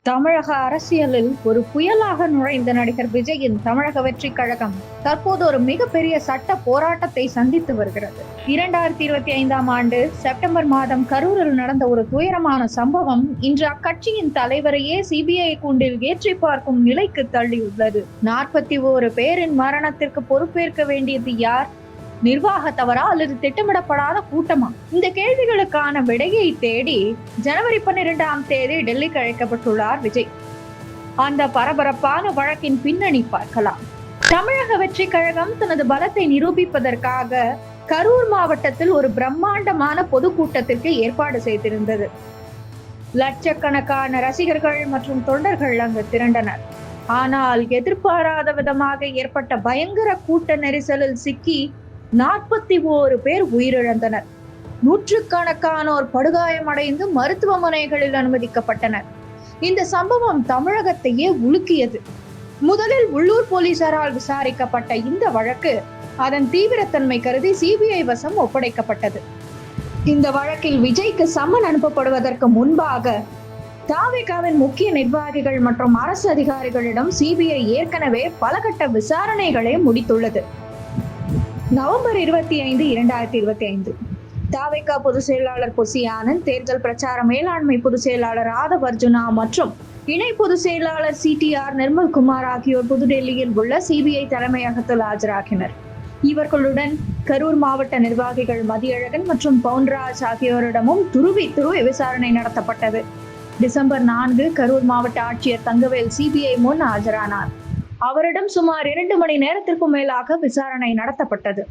தமிழக அரசியலில் ஒரு புயலாக நுழைந்த நடிகர் விஜயின் தமிழக வெற்றி கழகம் தற்போது ஒரு மிகப்பெரிய சட்ட போராட்டத்தை சந்தித்து வருகிறது. 2025ஆம் ஆண்டு செப்டம்பர் மாதம் கரூரில் நடந்த ஒரு துயரமான சம்பவம் இன்று அக்கட்சியின் தலைவரையே சிபிஐ கூண்டில் ஏற்றி பார்க்கும் நிலைக்கு தள்ளியுள்ளது. 41 பேரின் மரணத்திற்கு பொறுப்பேற்க வேண்டியது யார்? நிர்வாக தவறா அல்லது திட்டமிடப்படாத கூட்டமா? இந்த கேள்விகளுக்கான விடையை தேடி ஜனவரி 12ஆம் தேதி டெல்லிக்கு அழைக்கப்பட்டுள்ளார் விஜய். அந்த பரபரப்பான வழக்கின் பின்னணி பார்க்கலாம். தமிழக வெற்றி கழகம் தனது பலத்தை நிரூபிப்பதற்காக கரூர் மாவட்டத்தில் ஒரு பிரம்மாண்டமான பொதுக்கூட்டத்திற்கு ஏற்பாடு செய்திருந்தது. லட்சக்கணக்கான ரசிகர்கள் மற்றும் தொண்டர்கள் அங்கு திரண்டனர். ஆனால் எதிர்பாராத விதமாக ஏற்பட்ட பயங்கர கூட்ட நெரிசலில் சிக்கி 41 பேர் உயிரிழந்தனர். நூற்றுக்கணக்கானோர் படுகாயமடைந்து மருத்துவமனைகளில் அனுமதிக்கப்பட்டனர். இந்த சம்பவம் தமிழகத்தையே உலுக்கியது. முதலில் உள்ளூர் போலீசாரால் விசாரிக்கப்பட்ட இந்த வழக்கு அதன் தீவிரத்தன்மை கருதி சிபிஐ வசம் ஒப்படைக்கப்பட்டது. இந்த வழக்கில் விஜய்க்கு சம்மன் அனுப்பப்படுவதற்கு முன்பாக தாவேகாவின் முக்கிய நிர்வாகிகள் மற்றும் அரசு அதிகாரிகளிடம் சிபிஐ ஏற்கனவே பல கட்ட விசாரணைகளை முடித்துள்ளது. நவம்பர் 25, 2025 தாவேகா பொதுச் செயலாளர் பொசி ஆனந்த், தேர்தல் பிரச்சார மேலாண்மை பொதுச் செயலாளர் ஆதவ் அர்ஜுனா மற்றும் இணை பொதுச் செயலாளர் CTR நிர்மல்குமார் ஆகியோர் புதுடெல்லியில் உள்ள சிபிஐ தலைமையகத்தில் ஆஜராகினர். இவர்களுடன் கரூர் மாவட்ட நிர்வாகிகள் மதியழகன் மற்றும் பவுன்ராஜ் ஆகியோரிடமும் துருவி விசாரணை நடத்தப்பட்டது. டிசம்பர் 4 கரூர் மாவட்ட ஆட்சியர் தங்கவேல் சிபிஐ முன் ஆஜரானார். அவரிடம் சுமார் 2 மணி நேரத்திற்கும் மேலாக விசாரணை நடத்தப்பட்டது.